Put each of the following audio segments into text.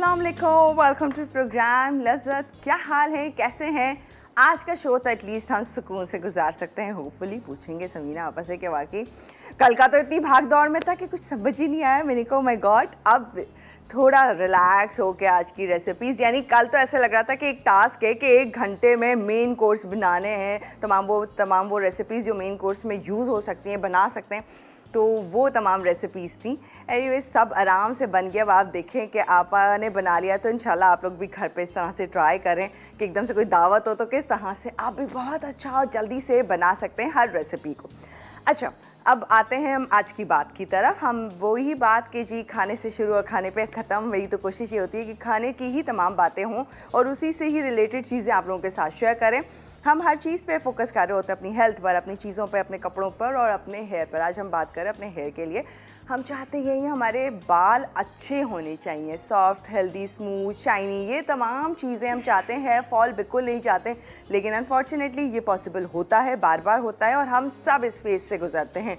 अस्सलाम वालेकुम, welcome to programme लज़्ज़त। क्या हाल है, कैसे हैं? आज का शो तो एटलीस्ट हम सुकून से गुजार सकते हैं। होपफुली पूछेंगे समीना आपस से कि वाकई कल का तो इतनी भाग दौड़ में था कि कुछ समझ ही नहीं आया। मैंने कहा माय गॉड, अब थोड़ा रिलैक्स होके आज की रेसिपीज़, यानी कल तो ऐसे लग रहा था कि एक टास्क है कि 1 घंटे में मेन कोर्स बनाने हैं, तमाम वो रेसिपीज़ जो मेन कोर्स में यूज़ हो सकती हैं, बना सकते हैं, तो वो तमाम रेसिपीज़ थी। एनीवेज सब आराम से बन गया। अब आप देखें कि आपा ने बना लिया तो इंशाल्लाह आप लोग भी घर पे इस तरह से ट्राई करें कि एकदम से कोई दावत हो तो किस तरह से आप भी बहुत अच्छा और जल्दी से बना सकते हैं हर रेसिपी को। अच्छा, अब आते हैं हम आज की बात की तरफ। हम वही बात कि जी खाने से शुरू और खाने पे ख़त्म, वही तो कोशिश ये होती है कि खाने की ही तमाम बातें हों और उसी से ही रिलेटेड चीज़ें आप लोगों के साथ शेयर करें। हम हर चीज़ पे फोकस कर रहे होते हैं, अपनी हेल्थ पर, अपनी चीज़ों पे, अपने कपड़ों पर और अपने हेयर पर। आज हम बात करें अपने हेयर के लिए। हम चाहते हैं यही हमारे बाल अच्छे होने चाहिए, सॉफ्ट, हेल्दी, स्मूथ, शाइनी, ये तमाम चीज़ें हम चाहते हैं। हेयर फॉल बिल्कुल नहीं चाहते, लेकिन अनफॉर्चुनेटली ये पॉसिबल होता है, बार बार होता है और हम सब इस फेज से गुजरते हैं।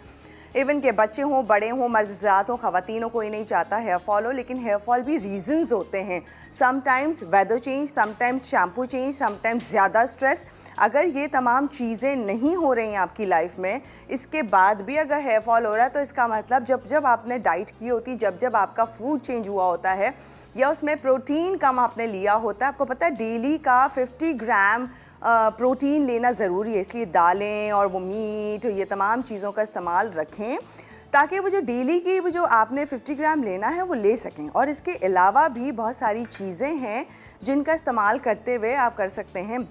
इवन के बच्चे हों, बड़े हों, मर्द हों, ख़वातीन, कोई नहीं चाहता हेयर फॉल हो, लेकिन हेयर फॉल भी रीजंस होते हैं। Sometimes weather change, sometimes shampoo change, sometimes ज़्यादा स्ट्रेस। अगर ये तमाम चीज़ें नहीं हो रही हैं आपकी लाइफ में, इसके बाद भी अगर हेयर फॉल हो रहा है, तो इसका मतलब जब जब आपने डाइट की होती, जब जब आपका फूड चेंज हुआ होता है या उसमें प्रोटीन कम आपने लिया होता है। आपको पता है डेली का 50 ग्राम प्रोटीन लेना ज़रूरी है, इसलिए दालें और वो मीट, ये तमाम चीज़ों का इस्तेमाल रखें ताकि वो जो डेली की वो जो आपने 50 ग्राम लेना है वो ले सकें। और इसके अलावा भी बहुत सारी चीज़ें हैं जिनका इस्तेमाल करते हुए आप कर सकते हैं।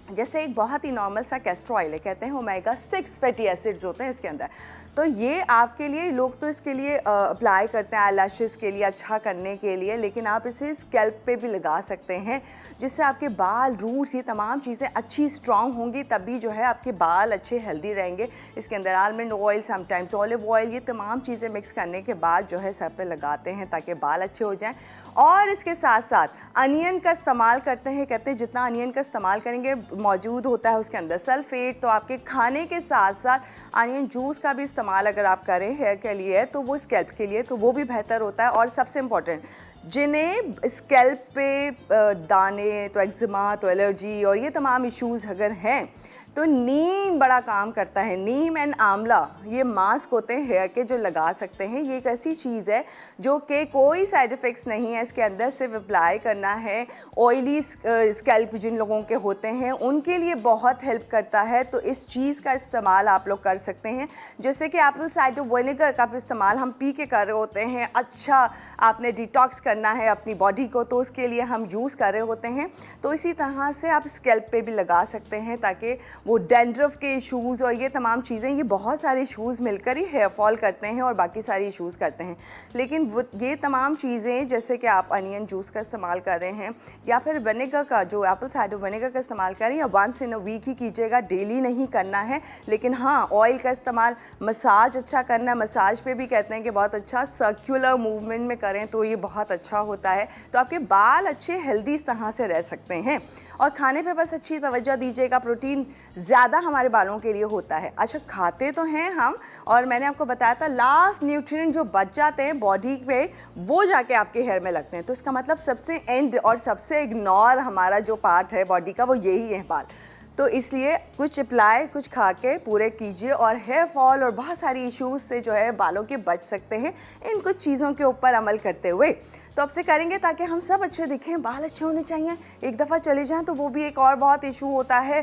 जैसे एक बहुत ही नॉर्मल सा कैस्टर ऑयल है, कहते हैं ओमेगा 6 फैटी एसिड्स होते हैं इसके अंदर, तो ये आपके लिए, लोग तो इसके लिए अप्लाई करते हैं आईलैशेस के लिए, अच्छा करने के लिए, लेकिन आप इसे स्कैल्प पे भी लगा सकते हैं जिससे आपके बाल, रूट्स, ये तमाम चीज़ें अच्छी स्ट्रॉन्ग होंगी, तभी जो है आपके बाल अच्छे हेल्दी रहेंगे। इसके अंदर almond oil, sometimes olive oil, ये तमाम चीज़ें मिक्स करने के बाद जो है सर पे लगाते हैं ताकि बाल अच्छे हो जाएं। और इसके साथ साथ अनियन का इस्तेमाल करते हैं। कहते हैं जितना अनियन का इस्तेमाल करेंगे, मौजूद होता है उसके अंदर सल्फेट, तो आपके खाने के साथ साथ अनियन जूस का भी इस्तेमाल अगर आप करें हेयर के लिए, तो वो स्कैल्प के लिए तो वो भी बेहतर होता है। और सबसे इम्पॉर्टेंट, जिन्हें स्कैल्प पे दाने, तो एक्जिमा, तो एलर्जी और ये तमाम इश्यूज़ अगर हैं, तो नीम बड़ा काम करता है। नीम एंड आंवला, ये मास्क होते हैं हेयर के जो लगा सकते हैं। ये एक ऐसी चीज़ है जो कि कोई साइड इफ़ेक्ट्स नहीं है इसके अंदर, सिर्फ अप्लाई करना है। ऑयली स्कैल्प जिन लोगों के होते हैं उनके लिए बहुत हेल्प करता है, तो इस चीज़ का इस्तेमाल आप लोग कर सकते हैं। जैसे कि एप्पल साइडर विनेगर का इस्तेमाल हम पी के कर रहे होते हैं, अच्छा आपने डिटॉक्स करना है अपनी बॉडी को, तो उसके लिए हम यूज़ कर रहे होते हैं। तो इसी तरह से आप स्कैल्प पे भी लगा सकते हैं ताकि वो डैंड्रफ के इशूज़ और ये तमाम चीज़ें, ये बहुत सारे इशूज़ मिलकर ही हेयर फॉल करते हैं और बाकी सारी इशूज़ करते हैं। लेकिन वो ये तमाम चीज़ें, जैसे कि आप अनियन जूस का इस्तेमाल कर रहे हैं या फिर विनेगर का, जो एप्पल साइडर विनेगर का इस्तेमाल करें, या वंस इन अ वीक ही कीजिएगा, डेली नहीं करना है। लेकिन हाँ, ऑयल का इस्तेमाल, मसाज अच्छा करना है। मसाज पे भी कहते हैं कि बहुत अच्छा सर्कुलर मूवमेंट में करें तो ये बहुत अच्छा होता है, तो आपके बाल अच्छे हेल्दी इस तरह से रह सकते हैं। और खाने पे बस अच्छी तवज्जो दीजिएगा, प्रोटीन ज़्यादा हमारे बालों के लिए होता है। अच्छा, खाते तो हैं हम, और मैंने आपको बताया था लास्ट न्यूट्रिएंट जो बच जाते हैं बॉडी पे, वो जाके आपके हेयर में लगते हैं। तो इसका मतलब सबसे एंड और सबसे इग्नोर हमारा जो पार्ट है बॉडी का, वो यही है बाल। तो इसलिए कुछ अप्लाई, कुछ खा के पूरे कीजिए और हेयर फॉल और बहुत सारी इश्यूज़ से जो है बालों के बच सकते हैं इन कुछ चीज़ों के ऊपर अमल करते हुए। तो अब से करेंगे ताकि हम सब अच्छे दिखें, बाल अच्छे होने चाहिए। एक दफ़ा चले जाएं तो वो भी एक और बहुत इशू होता है,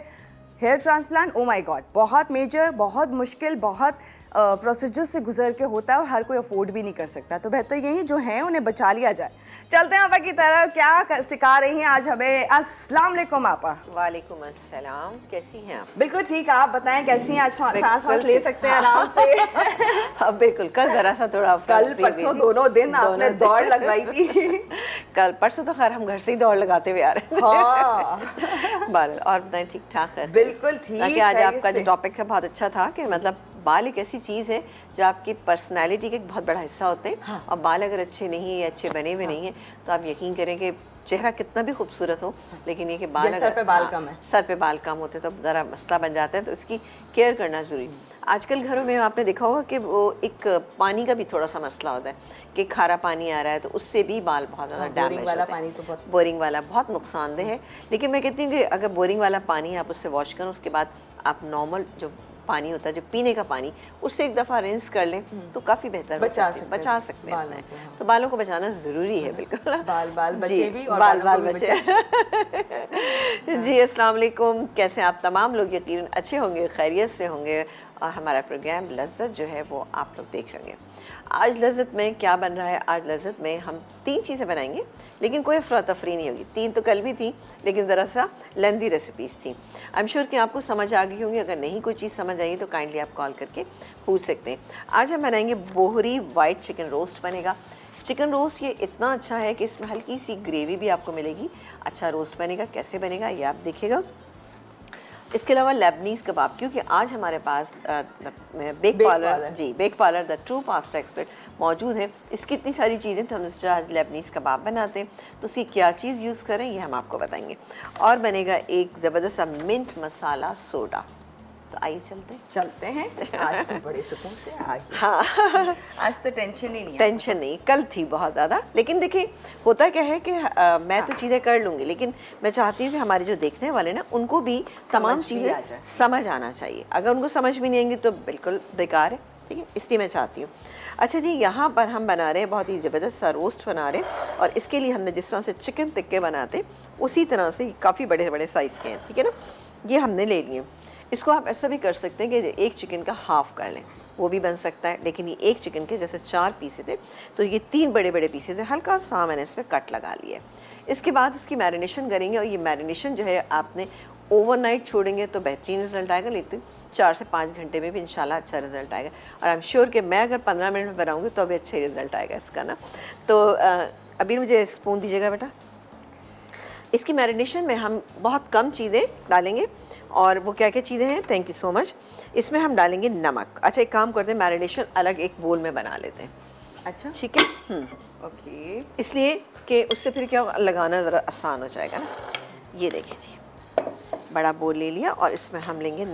hair transplant. Oh my god, बहुत मेजर, बहुत मुश्किल, बहुत प्रोसीजर से गुजर के होता है और हर कोई अफोर्ड भी नहीं कर सकता। तो बेहतर यही जो हैं उन्हें बचा लिया जाए। चलते हैं आपा की तरफ, क्या सिखा रही हैं आज हमें। अस्सलाम वालेकुम आपा। वालेकुम अस्सलाम, कैसी हैं आप? बिल्कुल ठीक, आप बताएं कैसी हैं? आज सांस वास ले सकते हैं आराम से? हाँ बिल्कुल, कल जरा सा थोड़ा, कल परसों दोनों दिन आपने दौड़ लगवाई थी। कल परसों तो खैर हम घर से ही दौड़ लगाते हुए आ रहे थे। हाँ। बाल और बताएं, ठीक ठाक है? बिल्कुल ठीक। आज आपका जो टॉपिक था बहुत अच्छा था कि मतलब बाल एक ऐसी चीज़ है जो आपकी पर्सनालिटी का एक बहुत बड़ा हिस्सा होते हैं। हाँ। और बाल अगर अच्छे नहीं है, अच्छे बने हुए नहीं हैं, तो आप यकीन करें कि चेहरा कितना भी खूबसूरत हो, लेकिन ये कि बाल, सर पे बाल कम है, सर पे बाल कम होते तो ज़रा मसला बन जाता है, तो इसकी केयर करना ज़रूरी है। आजकल घरों में आपने देखा होगा कि वो एक पानी का भी थोड़ा सा मसला होता है कि खारा पानी आ रहा है, तो उससे भी बाल बहुत ज़्यादा डैमेज होते हैं। पानी तो बहुत बोरिंग वाला बहुत नुकसानदेह है। लेकिन मैं कहती हूँ कि अगर बोरिंग वाला पानी आप उससे वॉश करें, उसके बाद आप नॉर्मल जो पानी होता है, जो पीने का पानी, उससे एक दफ़ा रिंस कर लें तो काफ़ी बेहतर बचा सकते हैं अपने। तो बालों को बचाना ज़रूरी है, बिल्कुल। बाल बचे भी और बाल बचे। जी, अस्सलाम वालेकुम। कैसे आप तमाम लोग? यकीनन अच्छे होंगे, खैरियत से होंगे। और हमारा प्रोग्राम लज़्ज़त जो है वो आप लोग देख रहे हैं। आज लज़्ज़त में क्या बन रहा है? आज लज़्ज़त में हम 3 चीज़ें बनाएंगे, लेकिन कोई अफरा तफरी नहीं होगी। 3 तो कल भी थी, लेकिन ज़रा सा लेंदी रेसिपीज़ थी। आई एम श्योर कि आपको समझ आ गई होंगी। अगर नहीं कोई चीज़ समझ आई तो काइंडली आप कॉल करके पूछ सकते हैं। आज हम बनाएंगे बोहरी वाइट चिकन रोस्ट बनेगा। चिकन रोस्ट ये इतना अच्छा है कि इसमें हल्की सी ग्रेवी भी आपको मिलेगी। अच्छा रोस्ट बनेगा। कैसे बनेगा ये आप देखिएगा। इसके अलावा लेबनीज़ कबाब, क्योंकि आज हमारे पास bake parlour the true pasta expert मौजूद है। इसकी इतनी सारी चीज़ें, तो हम इससे आज लेबनीज़ कबाब बनाते हैं। तो उसकी क्या चीज़ यूज़ करें ये हम आपको बताएंगे। और बनेगा एक ज़बरदस्त सा मिंट मसाला सोडा। तो आइए चलते हैं। आज तो बड़े सुकून से हाँ आज तो टेंशन ही नहीं टेंशन नहीं। कल थी बहुत ज़्यादा, लेकिन देखिए होता क्या है कि मैं तो चीज़ें कर लूँगी, लेकिन मैं चाहती हूँ कि हमारे जो देखने वाले ना, उनको भी तमाम चीज़ें समझ आना चाहिए। अगर उनको समझ भी नहीं आएंगी तो बिल्कुल बेकार है, ठीक है। इसलिए मैं चाहती हूँ। अच्छा जी, यहाँ पर हम बना रहे हैं बहुत ही ज़बरदस्त सा रोस्ट बना रहे हैं। और इसके लिए हमने जिस तरह से चिकन टिक्के बनाते उसी तरह से काफ़ी बड़े बड़े साइज़ के हैं, ठीक है ना। ये हमने ले लिए। इसको आप ऐसा भी कर सकते हैं कि एक चिकन का हाफ़ कर लें, वो भी बन सकता है। लेकिन ये एक चिकन के जैसे 4 पीसेस थे, तो ये 3 बड़े बड़े पीसेस है। हल्का सा मैंने इस पर कट लगा लिया है। इसके बाद इसकी मैरिनेशन करेंगे। और ये मैरिनेशन जो है आपने ओवरनाइट छोड़ेंगे तो बेहतरीन रिजल्ट आएगा, लेकिन 4 से 5 घंटे में भी इंशाल्लाह अच्छा रिजल्ट आएगा। और आई एम श्योर कि मैं अगर 15 मिनट में बनाऊँगी तो भी अच्छा रिजल्ट आएगा इसका ना। तो अभी मुझे स्पून दीजिएगा बेटा। इसकी मैरिनेशन में हम बहुत कम चीज़ें डालेंगे। और वो क्या क्या चीज़ें हैं? Thank you so much. इसमें हम डालेंगे नमक। अच्छा, एक काम करते हैं, मैरिनेशन अलग एक बोल में बना लेते हैं। अच्छा, ठीक है। ओके। इसलिए कि उससे फिर क्या लगाना ज़रा आसान हो जाएगा ना। ये देखिए जी, बड़ा बोल ले लिया। और इसमें हम लेंगे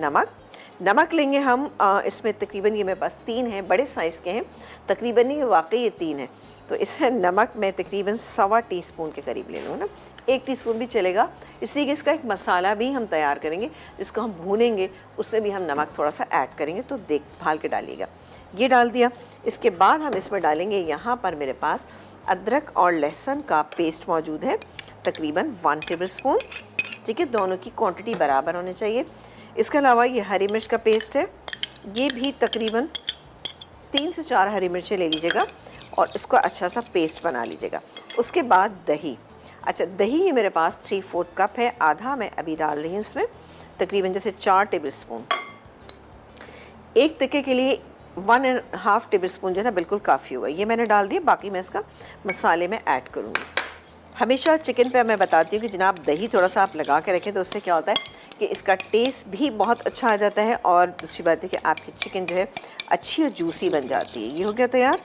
नमक लेंगे हम। इसमें तकरीबन ये मेरे पास 3 हैं, बड़े साइज़ के हैं तकरीबन। ये वाकई ये 3 है। तो इसमें नमक मैं तकरीबन 1.25 टीस्पून के करीब ले लूँ ना। 1 टीस्पून भी चलेगा, इसलिए कि इसका एक मसाला भी हम तैयार करेंगे जिसको हम भूनेंगे। उससे भी हम नमक थोड़ा सा ऐड करेंगे, तो देखभाल के डालिएगा। ये डाल दिया। इसके बाद हम इसमें डालेंगे, यहाँ पर मेरे पास अदरक और लहसुन का पेस्ट मौजूद है, तकरीबन 1 टेबल स्पून। ठीक है, दोनों की क्वांटिटी बराबर होनी चाहिए। इसके अलावा ये हरी मिर्च का पेस्ट है, ये भी तकरीबन 3 से 4 हरी मिर्चें ले लीजिएगा और इसको अच्छा सा पेस्ट बना लीजिएगा। उसके बाद दही। अच्छा, दही ये मेरे पास 3/4 कप है, आधा मैं अभी डाल रही हूँ इसमें, तकरीबन जैसे 4 टेबल स्पून। एक टिक्के के लिए 1.5 टेबल स्पून जो है ना बिल्कुल काफ़ी होगा। ये मैंने डाल दिया, बाकी मैं इसका मसाले में ऐड करूँगी। हमेशा चिकन पे मैं बताती हूँ कि जनाब दही थोड़ा सा आप लगा के रखें, तो उससे क्या होता है कि इसका टेस्ट भी बहुत अच्छा आ जाता है। और दूसरी बात है कि आपकी चिकन जो है अच्छी और जूसी बन जाती है। ये हो गया तैयार।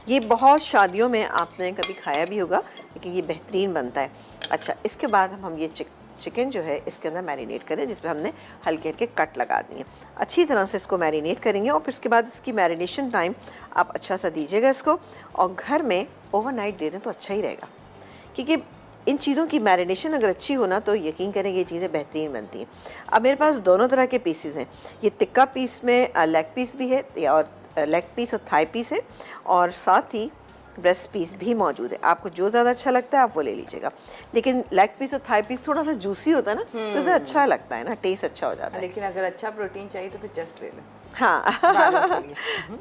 ये बहुत शादियों में आपने कभी खाया भी होगा, लेकिन ये बेहतरीन बनता है। अच्छा, इसके बाद हम ये चिकन जो है इसके अंदर मैरिनेट करें, जिसमें हमने हल्के हल्के कट लगा दिए। अच्छी तरह से इसको मैरिनेट करेंगे और फिर उसके बाद इसकी मैरिनेशन टाइम आप अच्छा सा दीजिएगा इसको। और घर में ओवरनाइट दे दें तो अच्छा ही रहेगा, क्योंकि इन चीज़ों की मैरिनेशन अगर अच्छी हो ना तो यकीन करेंगे ये चीज़ें बेहतरीन बनती हैं। अब मेरे पास दोनों तरह के पीसेस हैं। ये टिक्का पीस में लेग पीस भी है, और लेग पीस और थाई पीस है, और साथ ही ब्रेस्ट पीस भी मौजूद है। आपको जो ज़्यादा अच्छा लगता है आप वो ले लीजिएगा। लेकिन लेग पीस और थाई पीस थोड़ा सा जूसी होता है ना, तो ज़्यादा अच्छा लगता है ना, टेस्ट अच्छा हो जाता है। लेकिन अगर अच्छा प्रोटीन चाहिए तो फिर जस्ट ले लें। हाँ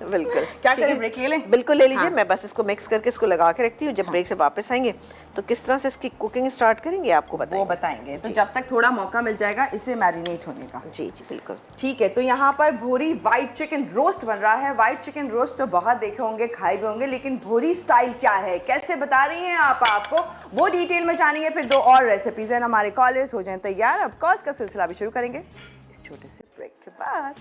बिल्कुल। क्या करें, ब्रेक ले लें? बिल्कुल ले लीजिए। मैं बस इसको मिक्स करके इसको लगा के रखती हूँ। जब ब्रेक से वापस आएंगे तो किस तरह से इसकी कुकिंग स्टार्ट करेंगे आपको वो बताएंगे। तो जब तक थोड़ा मौका मिल जाएगा इसे मैरिनेट होने का। जी जी बिल्कुल ठीक है। तो यहाँ पर भोरी वाइट चिकन रोस्ट बन रहा है। वाइट चिकन रोस्ट तो बहुत देखे होंगे, खाए भी होंगे, लेकिन भोरी स्टाइल क्या है, कैसे बता रही हैं आप आपको, वो डिटेल में जानेंगे। फिर 2 और रेसिपीज हैं। हमारे कॉलर्स हो जाएं तैयार। अब कॉल्स का सिलसिला भी शुरू करेंगे इस छोटे से ब्रेक के बाद।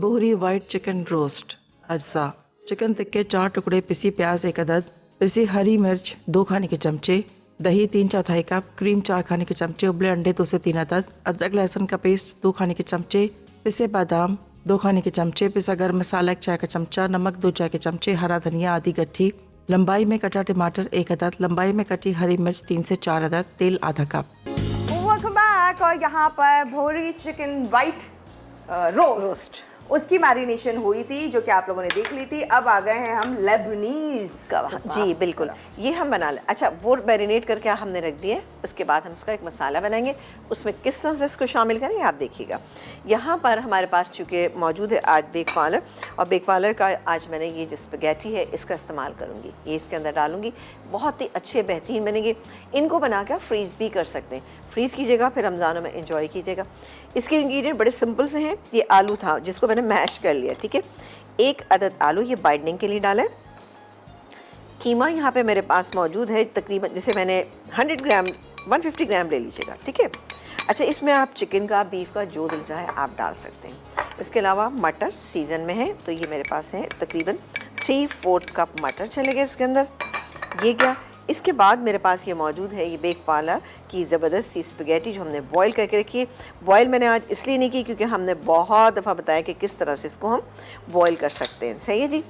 Bohri white chicken roast. अज्जा: चिकन टिक्के 4 टुकड़े, पिसी प्याज 1 अदद, पिसी हरी मिर्च 2 खाने के चमचे, दही 3/4 कप, क्रीम 4 खाने के चमचे, उबले अंडे 2 से 3 अदद, अदरक लहसुन का पेस्ट 2 खाने के चमचे, पिसे बादाम 2 खाने के चमचे, पिसा गर्म मसाला 1 चाय का चमचा, नमक 2 चाय के चमचे, हरा धनिया आधी गट्ठी, लंबाई में कटा टमाटर 1 अदद, लंबाई में कटी हरी मिर्च 3 से 4 अदद, तेल आधा कप। Welcome back. और यहाँ पर भोरी चिकन वाइट रोस्ट उसकी मैरिनेशन हुई थी जो कि आप लोगों ने देख ली थी। अब आ गए हैं हम लेबनीज। जी बिल्कुल, ये हम बना ले। अच्छा, वो मैरिनेट करके हमने रख दिए, उसके बाद हम उसका एक मसाला बनाएंगे। उसमें किस तरह से इसको शामिल करेंगे आप देखिएगा। यहाँ पर हमारे पास चूँकि मौजूद है आज बेक पार्लर, और बेक पार्लर का आज मैंने ये जो स्पैगेटी है इसका इस्तेमाल करूँगी, ये इसके अंदर डालूँगी। बहुत ही अच्छे बेहतरीन बनेंगे। इनको बना कर फ्रीज़ भी कर सकते हैं, फ्रीज़ कीजिएगा फिर रमज़ानों में एंजॉय कीजिएगा। इसके इंग्रेडिएंट बड़े सिंपल से हैं। ये आलू था जिसको मैंने मैश कर लिया, ठीक है। 1 अदद आलू ये बाइंडिंग के लिए डाला है। कीमा यहाँ पे मेरे पास मौजूद है तकरीबन, जैसे मैंने 100 ग्राम 150 ग्राम ले लीजिएगा, ठीक है। अच्छा, इसमें आप चिकन का बीफ का जो दिल चाहे आप डाल सकते हैं। इसके अलावा मटर सीज़न में है तो ये मेरे पास है तकरीबन 3/4 कप मटर चलेगा इसके अंदर। ये क्या, इसके बाद मेरे पास ये मौजूद है ये बेक पार्लर की ज़बरदस्त सी स्पैगेटी जो हमने बॉईल करके रखी है। बॉईल मैंने आज इसलिए नहीं की क्योंकि हमने बहुत दफ़ा बताया कि किस तरह से इसको हम बॉईल कर सकते हैं, सही है जी।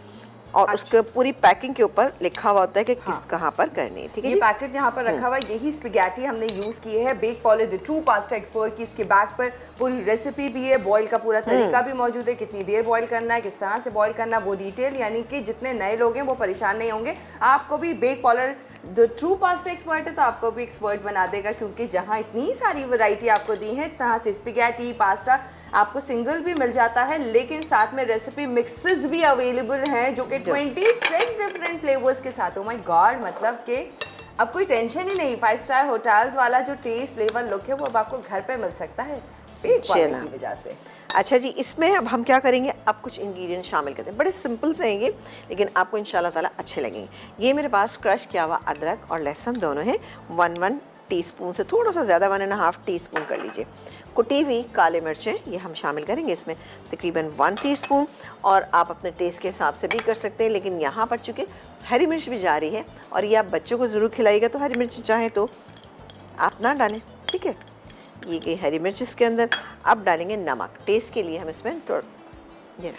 और उसके पूरी पैकिंग के ऊपर लिखा हुआ होता है कि किस कहाँ पर करनी है, ठीक है। ये पैकेट यहाँ पर रखा हुआ है, यही स्पैगेटी हमने यूज की है Bake parlour the true Pasta explore की। इसके बैक पर पूरी रेसिपी भी है, बॉईल का पूरा तरीका भी मौजूद है, कितनी देर बॉईल करना है, किस तरह से बॉईल करना, वो डिटेल, यानी कि जितने नए लोग हैं वो परेशान नहीं होंगे। आपको भी Bake parlour the true pasta Expert है तो आपको भी एक्सपर्ट बना देगा, क्योंकि जहाँ इतनी सारी वैरायटी आपको दी है इस तरह से स्पैगेटी पास्ता आपको सिंगल भी मिल जाता है, लेकिन साथ में रेसिपी मिक्सेस भी अवेलेबल हैं जो कि 26 डिफरेंट फ्लेवर्स के साथ। ओ माय गॉड, मतलब कि अब कोई टेंशन ही नहीं। 5 स्टार होटल्स वाला जो टेस्ट फ्लेवर लुक है वो अब आपको घर पे मिल सकता है बेक पार्लर की वजह से। अच्छा जी, इसमें अब हम क्या करेंगे, अब कुछ इंग्रेडिएंट शामिल करते हैं। बड़े सिंपल से हैं ये, लेकिन आपको इंशाल्लाह ताला अच्छे लगेंगे। ये मेरे पास क्रश किया हुआ अदरक और लहसुन दोनों हैं, 1 टीस्पून से थोड़ा सा ज़्यादा 1.5 टीस्पून कर लीजिए। कुटी हुई काले मिर्चें ये हम शामिल करेंगे इसमें तकरीबन 1 टीस्पून, और आप अपने टेस्ट के हिसाब से भी कर सकते हैं, लेकिन यहाँ पर चूँकि हरी मिर्च भी जा रही है और ये आप बच्चों को ज़रूर खिलाइएगा तो हरी मिर्च चाहें तो आप ना डालें, ठीक है। ये गई हरी मिर्च इसके अंदर। अब डालेंगे नमक टेस्ट के लिए, हम इसमें तो ये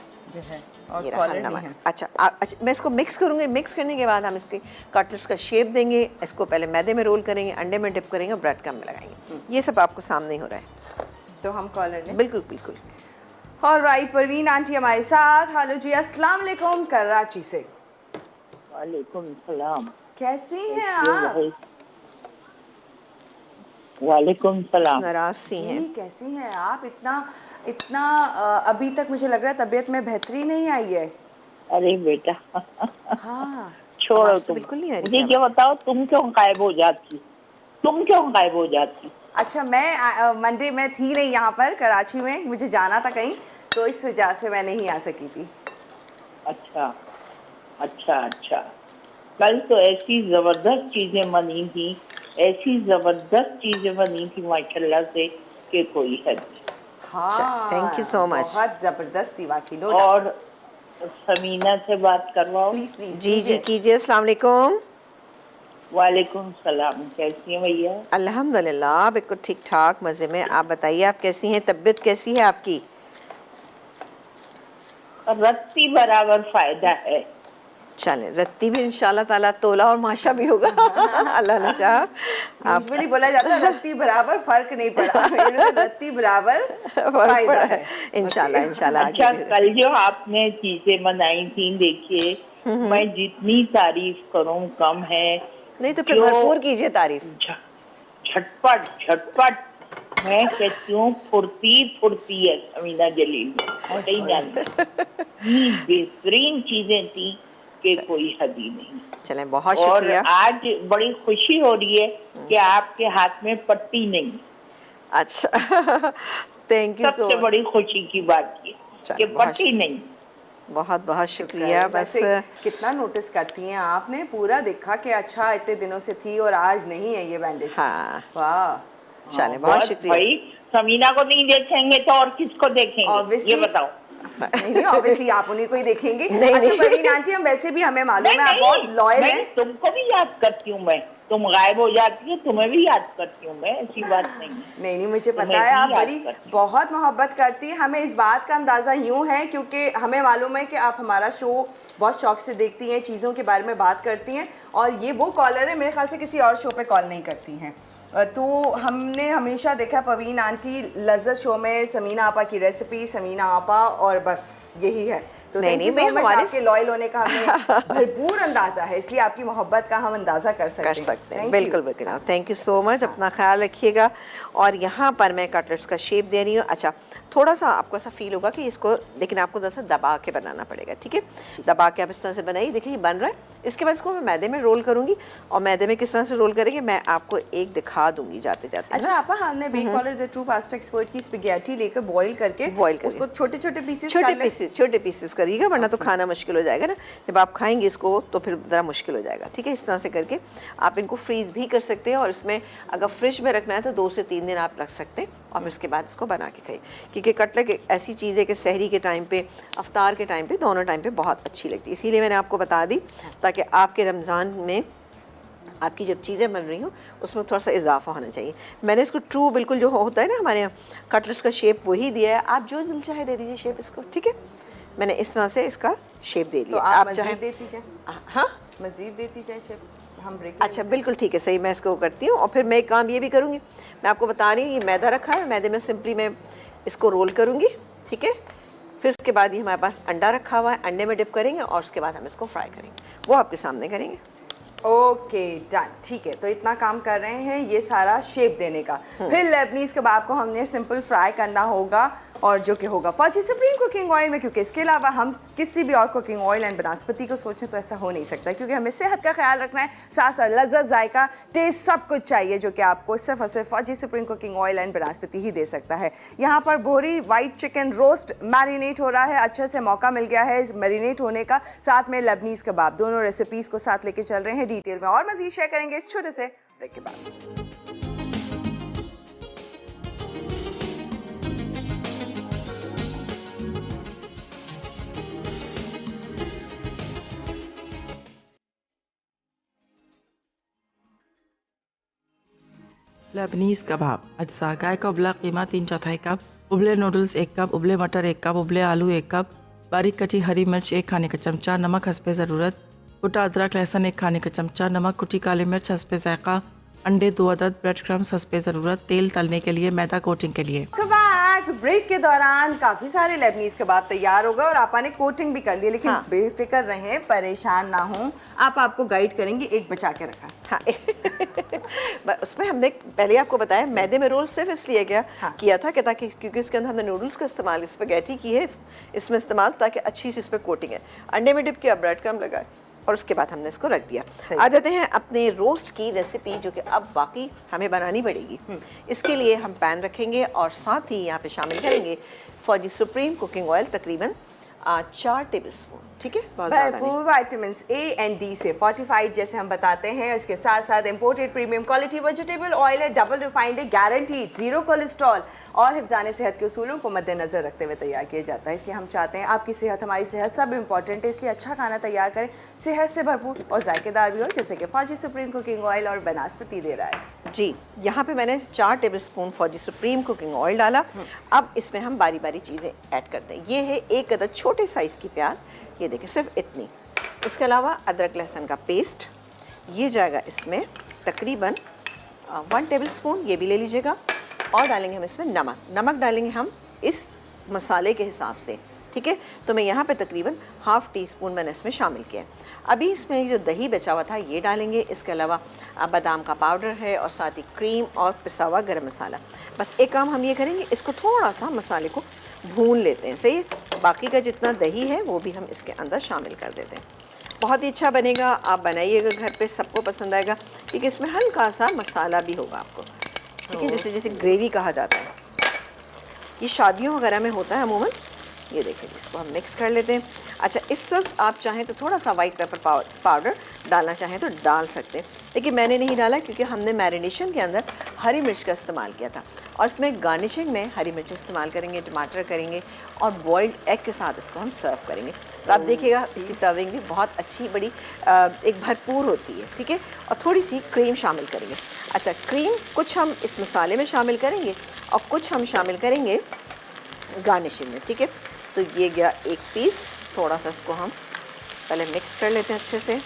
नमक। अच्छा, मैं इसको मिक्स करूँगी। मिक्स करने के बाद हम इसके कटलेट्स का शेप देंगे। इसको पहले मैदे में रोल करेंगे, अंडे में डिप करेंगे और ब्रेड क्रम्ब में लगाएंगे। ये सब आपको सामने हो रहा है, तो हम कॉलर लें। बिल्कुल बिल्कुल। ऑलराइट, परवीन आंटी हमारे साथ। हेलो जी, अस्सलाम वालेकुम, कराची से। वालेकुम सलाम। कैसी हैं आप? वालेकुम सलाम। नाराज सी हैं। जी, कैसी हैं आप? इतना अभी तक मुझे लग रहा है तबीयत में बेहतरी नहीं आई है। अरे बेटा हाँ, छोड़ो तो तुम, बिल्कुल नहीं आ रही मुझे ये बताओ तुम क्यों गायब हो जाती? तुम क्यों गायब हो जाती? अच्छा, मैं मंडे में थी नहीं यहाँ पर कराची में, मुझे जाना था कहीं, तो इस वजह से मैं नहीं आ सकी थी। अच्छा अच्छा अच्छा। कल तो ऐसी जबरदस्त चीजें बनी थी, ऐसी जबरदस्त चीजें बनी थी माशाल्लाह से कि कोई हद नहीं। हाँ, थैंक यू सो मच। बहुत जबरदस्त थी वाकई। नो और समीना से बात करवाओ। Please please. जी जी कीजिए। अस्सलाम वालेकुम। वालेकुम सलाम। कैसी हैं भैया? अल्हम्दुलिल्लाह बिल्कुल ठीक ठाक, मज़े में। आप बताइए, आप कैसी हैं? तबीयत कैसी है आपकी? रत्ती बराबर फायदा है। चलें, रत्ती भी इंशाल्लाह ताला तोला और माशा भी होगा अल्लाह ने चाहा। आप यूजुअली बोला जाता है रत्ती बराबर फर्क नहीं पड़ा, रत्ती बराबर फायदा है इंशाल्लाह इंशाल्लाह। अच्छा, कल जो आपने चीजें बनाई थी, देखिए मैं जितनी तारीफ करूं कम है। नहीं तो फिर भरपूर कीजिए तारीफ। झटपट झटपट मैं कहती हूँ, फुर्ती फुर्ती है समीना जलील में, नहीं जानती। इतनी बेहतरीन चीजें थी कि कोई हद ही नहीं। चलें, बहुत और शुक्रिया। आज बड़ी खुशी हो रही है कि आपके हाथ में पट्टी नहीं। अच्छा थैंक यू सो सबसे मच। बड़ी खुशी की बात ये कि पट्टी नहीं। बहुत बहुत शुक्रिया। बस कितना नोटिस करती हैं आपने, पूरा देखा कि अच्छा इतने दिनों से थी और आज नहीं है ये बैंडेज। हाँ, वाह, चलें, बहुत शुक्रिया। भाई समीना को नहीं देखेंगे तो और किसको देखेंगे? ये बताओ। नहीं ऑब्वियसली आप उन्हीं को ही देखेंगी। नहीं, अच्छा नहीं। परवीन आंटी, हम वैसे भी हमें मालूम है आप बहुत लॉयल नहीं, हैं। तुमको भी याद करती हूँ मैं, तुम गायब हो जाती हो, तुम्हें भी याद करती हूँ मैं, ऐसी बात नहीं है। नहीं मुझे तुम्हें पता है भी आप याद बड़ी करती हूँ। बहुत मोहब्बत करती हैं। हमें इस बात का अंदाज़ा यूं है क्योंकि हमें मालूम है कि आप हमारा शो बहुत शौक से देखती हैं, चीज़ों के बारे में बात करती हैं, और ये वो कॉलर है मेरे ख्याल से किसी और शो पे कॉल नहीं करती हैं। तो हमने हमेशा देखा परवीन आंटी लज्जत शो में समीना आपा की रेसिपी, समीना आपा, और बस यही है। तो नहीं, थैंक यू नहीं, सो मैं मच, हमारे आपके लॉयल होने का हमें भरपूर अंदाज़ा है, इसलिए आपकी मोहब्बत का हम अंदाज़ा कर सकते हैं। हैं। Thank you। बिल्कुल बिल्कुल, थैंक यू सो मच, अपना ख्याल रखिएगा। और यहाँ पर मैं कटलेट्स का शेप दे रही हूँ। अच्छा, थोड़ा सा आपको ऐसा फील होगा कि इसको, लेकिन आपको जैसा दबा के बनाना पड़ेगा, ठीक है? दबा के आप इस तरह से बनाइए, देखिए ये बन रहा है। इसके बाद इसको मैं मैदे में रोल करूँगी, और मैदे में किस तरह से रोल करेंगे मैं आपको एक दिखा दूंगी जाते जाते। अच्छा आपा, हमने Bake Parlor the true pasta Expert की स्पैगेटी लेकर बॉईल करके करके। उसको छोटे छोटे पीसेस करिएगा, वरना तो खाना मुश्किल हो जाएगा ना। जब आप खाएंगे इसको तो फिर ज़रा मुश्किल हो जाएगा, ठीक है? इस तरह से करके आप इनको फ्रीज़ भी कर सकते हैं, और इसमें अगर फ्रिज में रखना है तो 2 से 3 दिन आप रख सकते हैं, और फिर उसके बाद इसको बना के खाइए। क्योंकि कटलेट एक ऐसी चीज़ है कि सहरी के टाइम पे, अफ्तार के टाइम पे, दोनों टाइम पे बहुत अच्छी लगती है। इसीलिए मैंने आपको बता दी, ताकि आपके रमज़ान में आपकी जब चीज़ें बन रही हों उसमें थोड़ा सा इजाफा होना चाहिए। मैंने इसको ट्रू बिल्कुल जो होता है ना हमारे यहाँ कटलेट्स का शेप वही दिया है, आप जो दिल चाहे दे दीजिए शेप इसको, ठीक है? मैंने इस तरह से इसका शेप दे तो लिया। आप चाहे मज़ीद देती जाए, हाँ, मज़ीद देती जाए शेफ, हम ब्रेक। अच्छा बिल्कुल ठीक है, सही, मैं इसको करती हूँ। और फिर मैं एक काम ये भी करूँगी, मैं आपको बता रही हूँ, ये मैदा रखा है, मैदे में सिंपली मैं इसको रोल करूँगी, ठीक है? फिर उसके बाद ये हमारे पास अंडा रखा हुआ है, अंडे में डिप करेंगे, और उसके बाद हम इसको फ्राई करेंगे, वो आपके सामने करेंगे। ओके डन, ठीक है। तो इतना काम कर रहे हैं ये सारा शेप देने का। फिर लेबनीज कबाब को हमने सिंपल फ्राई करना होगा, और जो कि होगा फौजी सुप्रीम कुकिंग ऑयल में, क्योंकि इसके अलावा हम किसी भी और कुकिंग ऑयल एंड बनस्पति को सोचें तो ऐसा हो नहीं सकता, क्योंकि हमें सेहत का ख्याल रखना है, साथ साथ लज्जत, जायका, टेस्ट सब कुछ चाहिए, जो कि आपको सिर्फ और सिर्फ फौजी सुप्रीम कुकिंग ऑयल एंड बनस्पति ही दे सकता है। यहाँ पर बोरी वाइट चिकन रोस्ट मैरिनेट हो रहा है, अच्छे से मौका मिल गया है इस मैरिनेट होने का, साथ में लेबनीज कबाब, दोनों रेसिपीज़ को साथ लेके चल रहे हैं, डिटेल में और मज़ीद शेयर करेंगे इस छोटे से ब्रेक के बाद। लेबनीज कबाब अज्जा गाय का उबला कीमा 3/4 कप, उबले नूडल्स 1 कप, उबले मटर 1 कप, उबले आलू 1 कप, बारीक कटी हरी मिर्च 1 खाने का चमचा, नमक हस्बे ज़रूरत, कुटा अदरक लहसुन 1 खाने का चमचा, नमक, कुटी काली मिर्च हस्बे जायका, अंडे 2 अदद, ब्रेड क्रम्स हस्बे ज़रूरत, तेल तलने के लिए, मैदा कोटिंग के लिए। ब्रेक के दौरान काफी सारे लेबनीज कबाब तैयार हो गए और आपा ने कोटिंग भी कर ली, लेकिन हाँ। बेफिक्र रहें, परेशान ना हों, आपको गाइड करेंगे, एक बचा के रखा। हाँ उसमें हमने पहले आपको बताया मैदे में रोल सिर्फ इसलिए किया था कि ताकि, क्योंकि इसके अंदर हमने नूडल्स का इस्तेमाल, स्पैगेटी की है इसमें इस्तेमाल, ताकि अच्छी सी इस पर कोटिंग है। अंडे में डिप किया, ब्रेड क्रम्ब लगाए, और उसके बाद हमने इसको रख दिया। आ जाते हैं अपने रोस्ट की रेसिपी, जो कि अब बाकी हमें बनानी पड़ेगी। इसके लिए हम पैन रखेंगे, और साथ ही यहाँ पे शामिल करेंगे फौजी सुप्रीम कुकिंग ऑयल, तकरीबन 4 टेबलस्पून, ठीक है? बहुत ज़्यादा नहीं। भरपूर विटामिन ए एंड डी से फोर्टिफाइड जैसे हम बताते हैं, इसके साथ साथ imported premium quality vegetable oil है, डबल रिफाइंड है, गारंटी, जीरो कोलेस्ट्रॉल, और हिफ्ज़ान सेहत के उसूलों को मद्देनजर रखते हुए तैयार किया जाता है। इसलिए हम चाहते हैं आपकी सेहत, हमारी सेहत सब इंपॉर्टेंट है, इसलिए अच्छा खाना तैयार करें, सेहत से भरपूर और जायकेदार भी हो, जैसे कि फौजी सुप्रीम कुकिंग ऑयल और बनस्पति दे रहा है। जी, यहाँ पे मैंने 4 टेबलस्पून फौजी सुप्रीम कुकिंग ऑयल डाला। अब इसमें हम बारी बारी चीज़ें ऐड करते हैं। ये है 1 अदद छोटे साइज़ की प्याज, ये देखिए सिर्फ इतनी। उसके अलावा अदरक लहसुन का पेस्ट, ये जाएगा इसमें तकरीबन 1 टेबलस्पून, ये भी ले लीजिएगा। और डालेंगे हम इसमें नमक डालेंगे हम इस मसाले के हिसाब से, ठीक है? तो मैं यहाँ पे तकरीबन ½ टीस्पून मैंने इसमें शामिल किया। अभी इसमें जो दही बचा हुआ था ये डालेंगे। इसके अलावा बादाम का पाउडर है, और साथ ही क्रीम और पिसा हुआ गरम मसाला। बस एक काम हम ये करेंगे, इसको थोड़ा सा मसाले को भून लेते हैं, सही है? बाकी का जितना दही है वो भी हम इसके अंदर शामिल कर देते हैं। बहुत ही अच्छा बनेगा, आप बनाइएगा घर पे, सबको पसंद आएगा, क्योंकि इसमें हल्का सा मसाला भी होगा आपको, ठीक है? जैसे ग्रेवी कहा जाता है, ये शादियों वगैरह में होता है अमूमन। ये देखिए, इसको हम मिक्स कर लेते हैं। अच्छा, इस वक्त आप चाहें तो थोड़ा सा वाइट पेपर पाउडर डालना चाहें तो डाल सकते हैं, लेकिन मैंने नहीं डाला, क्योंकि हमने मैरिनेशन के अंदर हरी मिर्च का इस्तेमाल किया था, और इसमें गार्निशिंग में हरी मिर्च इस्तेमाल करेंगे, टमाटर करेंगे और बॉइल्ड एग के साथ इसको हम सर्व करेंगे। तो आप देखिएगा इसकी सर्विंग भी बहुत अच्छी बड़ी एक भरपूर होती है, ठीक है। और थोड़ी सी क्रीम शामिल करेंगे। अच्छा, क्रीम कुछ हम इस मसाले में शामिल करेंगे और कुछ हम शामिल करेंगे गार्निशिंग में, ठीक है। तो ये गया एक पीस, थोड़ा सा इसको हम पहले मिक्स कर लेते हैं अच्छे से।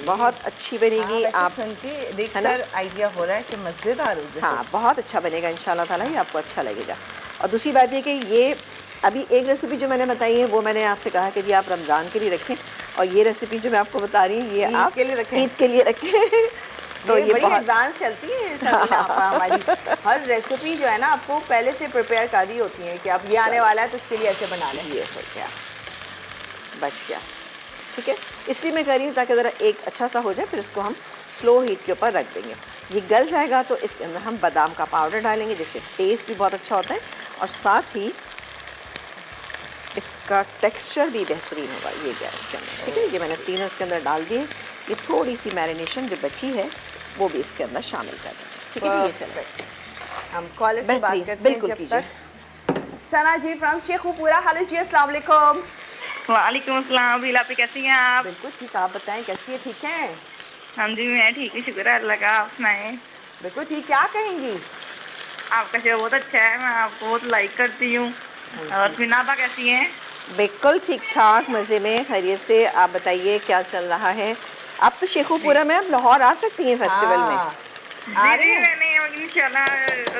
बहुत अच्छी बनेगी। आप सुन के देखकर आइडिया हो रहा है कि मज़ेदार होगी। हाँ, बहुत अच्छा बनेगा इंशाल्लाह ताला, ये आपको अच्छा लगेगा। और दूसरी बात ये कि ये अभी एक रेसिपी जो मैंने बताई है वो मैंने आपसे कहा कि जी आप रमज़ान के लिए रखें, और ये रेसिपी जो मैं आपको बता रही हूँ ये आप के लिए रखें। ईद के लिए रखें। तो ये बड़ी बहुत एडवांस चलती है समीना आपा हमारी। हर रेसिपी जो है ना आपको पहले से प्रिपेयर कर रही होती है कि अब ये आने वाला है तो उसके लिए ऐसे बना लें। ये हो गया, बच गया, ठीक है। इसलिए मैं कर रही हूँ ताकि ज़रा एक अच्छा सा हो जाए, फिर इसको हम स्लो हीट के ऊपर रख देंगे। ये गल जाएगा तो इसके अंदर हम बादाम का पाउडर डालेंगे जिससे टेस्ट भी बहुत अच्छा होता है और साथ ही इसका टेक्सचर भी बेहतरीन होगा। ये गया इसके अंदर, ठीक है। ये मैंने तीनों इसके अंदर डाल दिए। ये थोड़ी सी मैरिनेशन जो बची है वो भी इसके अंदर शामिल कर दें, ठीक है। ये चले हम कॉलर से बात बेहतरीन, करते हैं बिल्कुल जब कीजिए। तक। सना जी फ्रॉम शेखुपुरा, हेलो जी, अस्सलाम वालेकुम। वालेकुम अस्सलाम। बिला पे कैसी हैं आप? बिल्कुल ठीक, आप बताएं कैसी है? ठीक हैं? हाँ जी, मैं ठीक हूँ, शुक्र है अल्लाह का। आप सुनाएं। बिल्कुल ठीक, क्या कहेंगी? आपका शो बहुत अच्छा है, मैं आपको बहुत लाइक करती हूँ। और फिनाबा कैसी हैं? बिल्कुल ठीक ठाक, मज़े में, खैरियत से। आप बताइए क्या चल रहा है? आप तो शेखुपुरा में, आप लाहौर आ सकती हैं फेस्टिवल में। आ जी रही जी, हैं? मैंने इंशाल्लाह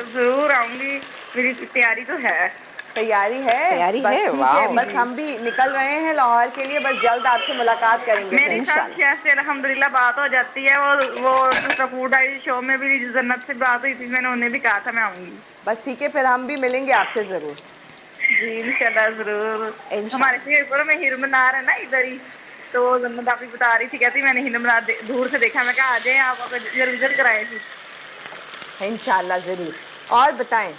जरूर आऊंगी, मेरी तैयारी तो है। तैयारी है? तैयारी बस है, ठीक है, वाह। बस हम भी निकल रहे हैं लाहौर के लिए, बस जल्द आपसे मुलाकात करेंगे फिर मेरी साथ इंशाल्लाह। से अल्हम्दुलिल्लाह बात हो जाती है, और वो दूसरा फूड आई शो में भी जन्नत से बात हुई थी, मैंने उन्हें भी कहा था मैं आऊंगी। बस ठीक है, फिर हम भी मिलेंगे आपसे जरूर। जी इंशाल्लाह जरूर। इंशाल्लाह। हमारे शेरपुर में हीर मीनार है ना इधर ही, तो जन्नत आप ही बता रही थी, कहती मैंने हीर मीनार दूर से देखा, मैं कहा आ जाए आप विजिट कराए थी। इंशाल्लाह जरूर। और बताएं।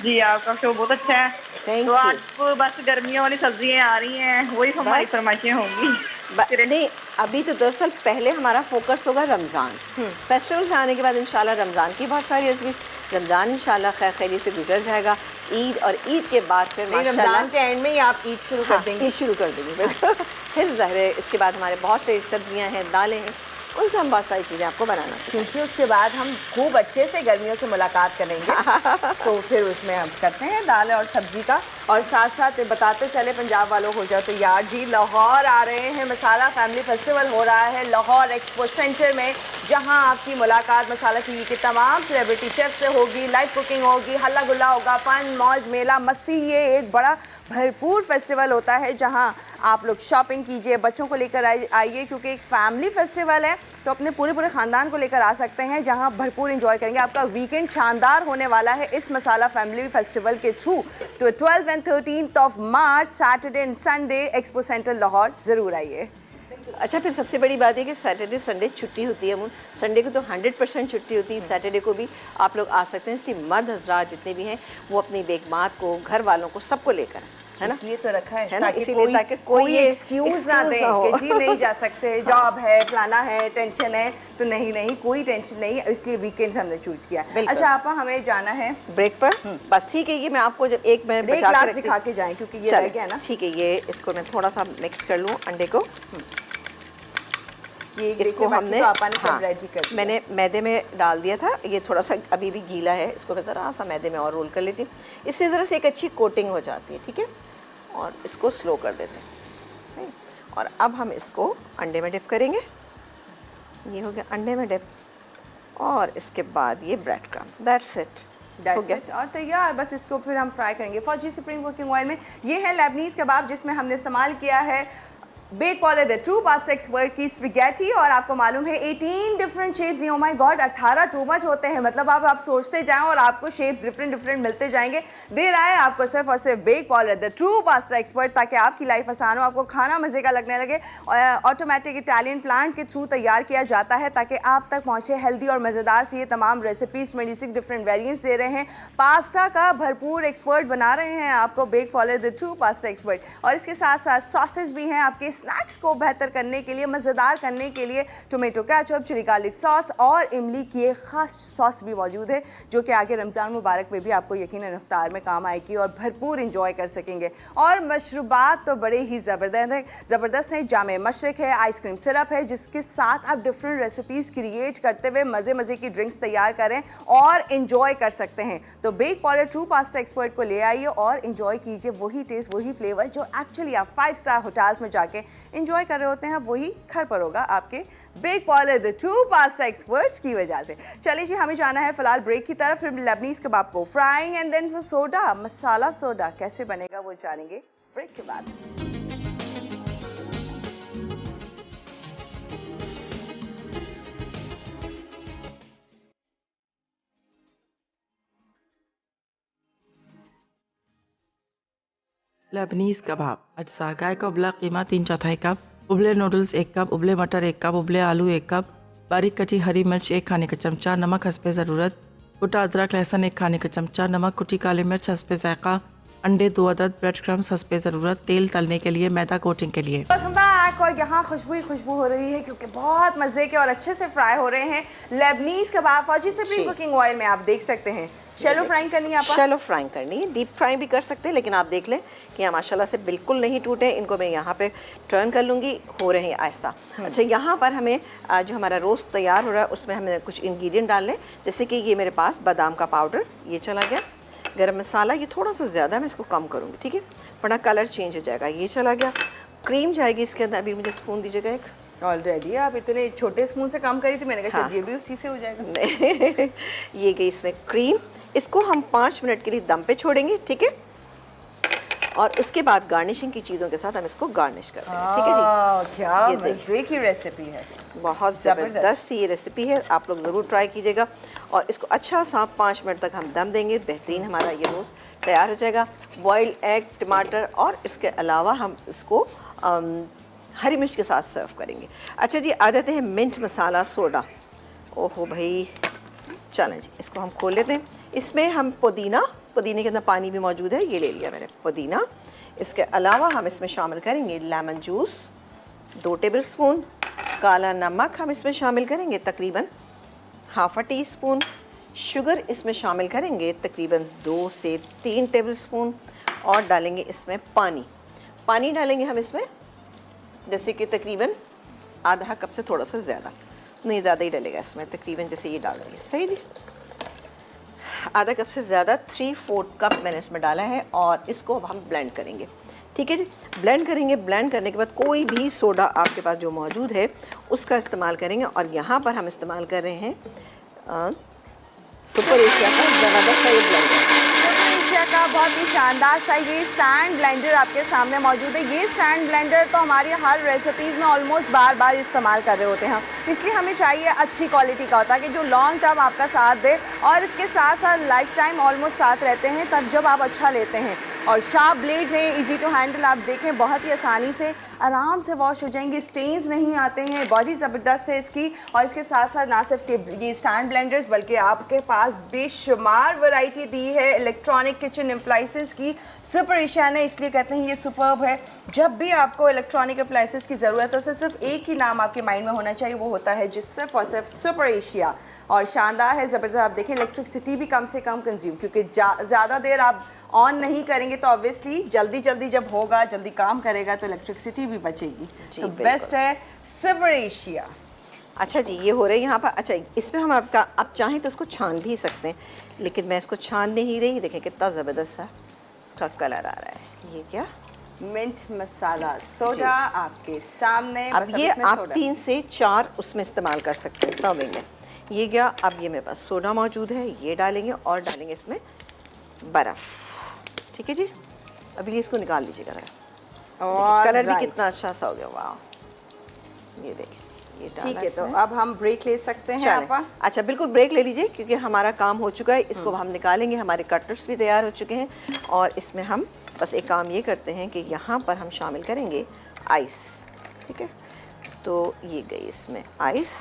जी आपका शो बहुत अच्छा है। Thank तो you. आज तो बस गर्मियों वाली सब्जियां आ रही हैं, वही हमारी बस। फरमाइशें होंगी। नहीं, अभी तो दरअसल पहले हमारा फोकस होगा रमज़ान। फेस्टिवल से आने के बाद इंशाल्लाह रमज़ान की बहुत सारी रेसिपी, रमज़ान इंशाल्लाह खैर खैरियत से गुजर जाएगा। ईद, और ईद के बाद फिर नहीं, माशाल्लाह रमजान के एंड में ही आप ईद शुरू कर देंगे। ईद शुरू कर देंगे। फिर ज़ाहिर है इसके बाद हमारे बहुत सारी सब्जियां हैं, दालें हैं, उनसे हम बहुत सारी चीज़ें आपको बनाना सीखेंगे। क्योंकि उसके बाद हम खूब अच्छे से गर्मियों से मुलाकात करेंगे तो फिर उसमें हम करते हैं दाल और सब्जी का, और साथ साथ बताते चले पंजाब वालों हो जाओ तो यार जी, लाहौर आ रहे हैं, मसाला फैमिली फेस्टिवल हो रहा है लाहौर एक्सपो सेंटर में, जहां आपकी मुलाकात मसाला टीवी के तमाम सेलिब्रिटी शेफ से होगी, लाइव कुकिंग होगी, हल्ला गुल्ला होगा, फन मौज मेला मस्ती। ये एक बड़ा भरपूर फेस्टिवल होता है जहां आप लोग शॉपिंग कीजिए, बच्चों को लेकर आइए, क्योंकि एक फैमिली फेस्टिवल है तो अपने पूरे ख़ानदान को लेकर आ सकते हैं, जहां भरपूर एंजॉय करेंगे। आपका वीकेंड शानदार होने वाला है इस मसाला फैमिली फेस्टिवल के थ्रू। तो 12 और 13 March Saturday and Sunday expo centre Lahore ज़रूर आइए। अच्छा, फिर सबसे बड़ी बात है कि सैटरडे संडे छुट्टी होती है। अमून संडे को तो 100% छुट्टी होती है, सैटरडे को भी आप लोग आ सकते हैं। इसलिए मर्द हजरात जितने भी हैं वो अपनी बेगमात को, घर वालों को, सबको लेकर आएं, है ना। इसलिए तो रखा है ना, ताकि इसीलिए ताकि कोई एक्सक्यूज ना दे हो। कि जी नहीं जा सकते, जॉब है, फलाना है, टेंशन है, तो नहीं कोई टेंशन नहीं, इसलिए वीकेंड्स हमने चूज किया। बिल्कुल। अच्छा आपा, हमें जाना है ब्रेक पर, बस ठीक है। ये मैं आपको जब एक मिनट ब्रेक बचा क्लास के रखती दिखा के जाएं, क्योंकि ये चलो, रह गया ना। ठीक है। ये इसको मैं थोड़ा सा मिक्स कर लूँ अंडे को। ये इसको हमने, तो आपा ने सब हाँ, रेडी कर दिया। मैंने मैदे में डाल दिया था, ये थोड़ा सा अभी भी गीला है, इसको मैं ज़रा सा मैदे में और रोल कर लेती हूँ, इससे ज़रा से एक अच्छी कोटिंग हो जाती है, ठीक है। और इसको स्लो कर देते हैं। और अब हम इसको अंडे में डिप करेंगे। ये हो गया अंडे में डिप, और इसके बाद ये ब्रेड क्रम्स, दैट्स इट, हो गया। और तैयार। बस इसको फिर हम फ्राई करेंगे फौजी सुप्रीम कुकिंग ऑयल में। ये है लेबनीज कबाब, जिसमें हमने इस्तेमाल किया है Bake Parlor the true pasta Expert की स्पैगेटी, और आपको मालूम है 18 different shapes. Oh my god, 18 too much होते हैं, मतलब आप सोचते जाएं और आपको शेप्स डिफरेंट मिलते जाएंगे। दे रहा है आपको सिर्फ और सिर्फ Bake Parlor the true pasta Expert, ताकि आपकी लाइफ आसान हो, आपको खाना मजे का लगने लगे। ऑटोमेटिक इटालियन प्लांट के थ्रू तैयार किया जाता है ताकि आप तक पहुंचे हेल्दी और मज़ेदार से ये तमाम रेसिपीज। 26 डिफरेंट वेरिएंट्स दे रहे हैं, पास्ता का भरपूर एक्सपर्ट बना रहे हैं आपको Bake Parlor the true pasta Expert. और इसके साथ साथ सॉसेस भी हैं आपके स्नैक्स को बेहतर करने के लिए, मज़ेदार करने के लिए tomato ketchup, chilli garlic sauce और इमली की एक ख़ास सॉस भी मौजूद है जो कि आगे रमज़ान मुबारक में भी आपको यकीनन इफ्तार में काम आएगी और भरपूर इंजॉय कर सकेंगे। और मशरूबात तो बड़े ही ज़बरदस्त हैं। जामे मशरक है, आइसक्रीम सिरप है, जिसके साथ आप डिफरेंट रेसिपीज़ क्रिएट करते हुए मज़े की ड्रिंक्स तैयार करें और इंजॉय कर सकते हैं। तो Bake Parlor True pasta Expert को ले आइए और इंजॉय कीजिए वही टेस्ट, वही फ्लेवर जो एक्चुअली आप 5 स्टार होटल्स में जाके इंजॉय कर रहे होते हैं, वही घर पर होगा आपके Bake Parlor the true Pasta Experts की वजह से। चलिए जी, हमें जाना है फिलहाल ब्रेक की तरफ, फिर लेबनीज कबाब को frying and then soda, masala soda कैसे बनेगा वो जानेंगे ब्रेक के बाद। लेबनीज कबाब अज्जा गाय का उबला कीमा 3/4 कप, उबले नूडल्स 1 कप, उबले मटर 1 कप, उबले आलू 1 कप, बारीक कटी हरी मिर्च 1 खाने का चमचा, नमक हस्बे ज़रूरत, कुटा अदरक लहसुन 1 खाने का चमचा, नमक, कुटी काली मिर्च हस्बे जायका, अंडे 2 अदद, ब्रेड क्रम्स हस्बे ज़रूरत, तेल तलने के लिए, मैदा कोटिंग के लिए। Welcome back. और यहाँ खुशबू हो रही है क्योंकि बहुत मज़े के और अच्छे से फ्राई हो रहे हैं लेबनीज कबाब। फौजी से प्री कुकिंग ऑयल में आप देख सकते हैं। शैलो फ्राइंग करनी है आप? शैलो फ्राइंग करनी है, डीप फ्राई भी कर सकते हैं, लेकिन आप देख लें कि यहाँ माशाल्लाह से बिल्कुल नहीं टूटे। इनको मैं यहाँ पे टर्न कर लूँगी, हो रहे हैं आहिस्ता। अच्छा, यहाँ पर हमें जो हमारा रोस्ट तैयार हो रहा है उसमें हमें कुछ इंग्रेडिएंट डालने, जैसे कि ये मेरे पास बादाम का पाउडर ये चला गया, गरम मसाला ये थोड़ा सा ज़्यादा, मैं इसको कम करूँगी, ठीक है, वरना कलर चेंज हो जाएगा। ये चला गया, क्रीम जाएगी इसके अंदर। अभी मुझे स्पून दीजिएगा एक। ऑलरेडी आप इतने छोटे स्पून से कम करी थी, मैंने कहा ये भी उसी से हो जाएगा। ये गई इसमें क्रीम। इसको हम 5 मिनट के लिए दम पे छोड़ेंगे, ठीक है, और उसके बाद गार्निशिंग की चीज़ों के साथ हम इसको गार्निश करते हैं, ठीक है जी। क्या मज़े की रेसिपी है, बहुत ज़बरदस्त ये रेसिपी है, आप लोग ज़रूर ट्राई कीजिएगा। और इसको अच्छा सा 5 मिनट तक हम दम देंगे, बेहतरीन हमारा ये रोस्ट तैयार हो जाएगा। बॉइल्ड एग, टमाटर और इसके अलावा हम इसको हरी मिर्च के साथ सर्व करेंगे। अच्छा जी, आ जाते हैं मिंट मसाला सोडा। ओहो भाई, चलें जी, इसको हम खोल लेते हैं। इसमें हम पुदीने के अंदर पानी भी मौजूद है, ये ले लिया मैंने पुदीना। इसके अलावा हम इसमें शामिल करेंगे लेमन जूस 2 टेबल स्पून, काला नमक हम इसमें शामिल करेंगे तकरीबन ½ टी स्पून, शुगर इसमें शामिल करेंगे तकरीबन 2 से 3 टेबल स्पून, और डालेंगे इसमें पानी डालेंगे हम इसमें जैसे कि तकरीबन ½ कप से थोड़ा सा ज़्यादा, नहीं ज़्यादा ही डलेगा इसमें, तकरीबन जैसे ये डाल देंगे, सही जी। ½ कप से ज़्यादा 3/4 कप मैंने इसमें डाला है, और इसको अब हम ब्लेंड करेंगे, ठीक है जी। ब्लेंड करेंगे, ब्लेंड करने के बाद कोई भी सोडा आपके पास जो मौजूद है उसका इस्तेमाल करेंगे। और यहाँ पर हम इस्तेमाल कर रहे हैं सुपर एशिया का ज़बरदस्त ये ब्लेंडर, का बहुत ही शानदार सा ये स्टैंड ब्लेंडर आपके सामने मौजूद है। ये स्टैंड ब्लेंडर तो हमारी हर रेसिपीज़ में ऑलमोस्ट बार इस्तेमाल कर रहे होते हैं, इसलिए हमें चाहिए अच्छी क्वालिटी का होता है कि जो लॉन्ग टर्म आपका साथ दे, और इसके साथ साथ लाइफ टाइम ऑलमोस्ट साथ रहते हैं तब जब आप अच्छा लेते हैं। और शार्प ब्लेड्स हैं, इजी टू हैंडल, आप देखें बहुत ही आसानी से आराम से वॉश हो जाएंगे, स्टेन्स नहीं आते हैं, बॉडी ज़बरदस्त है इसकी। और इसके साथ साथ ना सिर्फ ये स्टैंड ब्लेंडर्स बल्कि आपके पास बेशुमार वैरायटी दी है इलेक्ट्रॉनिक किचन अप्लाइंसेस की। सुपर एशिया ने इसलिए कहते हैं ये सुपर्ब है। जब भी आपको इलेक्ट्रॉनिक अप्लाइंसेस की ज़रूरत है तो सिर्फ एक ही नाम आपके माइंड में होना चाहिए, वो होता है जिस सिर्फ और सिर्फ सुपर एशिया। और शानदार है, ज़बरदस्त। आप देखें इलेक्ट्रिसिटी भी कम से कम कंज्यूम, क्योंकि ज़्यादा देर आप ऑन नहीं करेंगे तो ऑब्वियसली जल्दी जब होगा, जल्दी काम करेगा तो इलेक्ट्रिसिटी भी बचेगी। तो बेस्ट है सुपर एशिया। अच्छा जी, ये हो रहा है यहाँ पर। अच्छा, इसमें हम आप चाहें तो इसको छान भी सकते हैं, लेकिन मैं इसको छान नहीं रही। देखें कितना ज़बरदस्त सा इसका कलर आ रहा है। ये क्या मिंट मसाला सोडा आपके सामने। अब ये आप 3 से 4 उसमें इस्तेमाल कर सकते हैं सर्विंग में। ये क्या, अब ये मेरे पास सोडा मौजूद है, ये डालेंगे और डालेंगे इसमें बर्फ़, ठीक है जी। अभी इसको निकाल लीजिएगा, कलर भी कितना अच्छा सा हो गया, वाह। ये देखिए, ये ठीक है। तो अब हम ब्रेक ले सकते हैं आपा? अच्छा, बिल्कुल ब्रेक ले लीजिए क्योंकि हमारा काम हो चुका है। इसको हम निकालेंगे, हमारे कटर्स भी तैयार हो चुके हैं। और इसमें हम बस एक काम ये करते हैं कि यहाँ पर हम शामिल करेंगे आइस, ठीक है। तो ये गई इसमें आइस,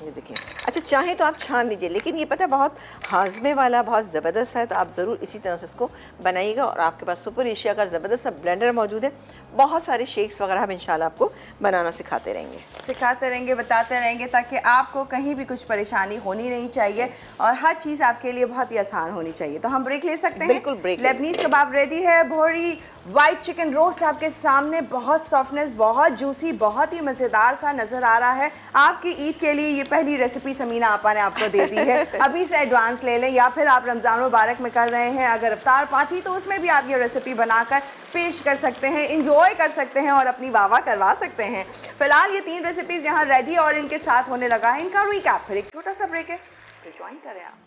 ये देखिए। अच्छा चाहें तो आप छान लीजिए, लेकिन ये पता है बहुत हाजमे वाला, बहुत ज़बरदस्त है, तो आप ज़रूर इसी तरह से इसको बनाइएगा। और आपके पास सुपर एशिया का ज़बरदस्त सा ब्लेंडर मौजूद है, बहुत सारे शेक्स वगैरह हम इंशाल्लाह आपको बनाना सिखाते रहेंगे, बताते रहेंगे, ताकि आपको कहीं भी कुछ परेशानी होनी नहीं चाहिए और हर चीज़ आपके लिए बहुत ही आसान होनी चाहिए। तो हम ब्रेक ले सकते हैं? बिल्कुल ब्रेक। लेबनीज कबाब रेडी है। भोरी वाइट चिकन रोस्ट आपके सामने, बहुत सॉफ्टनेस, बहुत जूसी, बहुत ही मज़ेदार सा नज़र आ रहा है। आपकी ईद के लिए ये पहली रेसिपी समीना आपा ने आपको दे दी है। अभी से एडवांस ले लें, या फिर आप रमज़ान मुबारक में कर रहे हैं अगर इफ्तार पार्टी, तो उसमें भी आप ये रेसिपी बनाकर पेश कर सकते हैं, इंजॉय कर सकते हैं और अपनी वाह करवा सकते हैं। फिलहाल ये 3 रेसिपीज यहाँ रेडी और इनके साथ होने लगा है इनका रिकैप। फिर एक छोटा सा ब्रेक है, फिर ज्वाइन करें आप।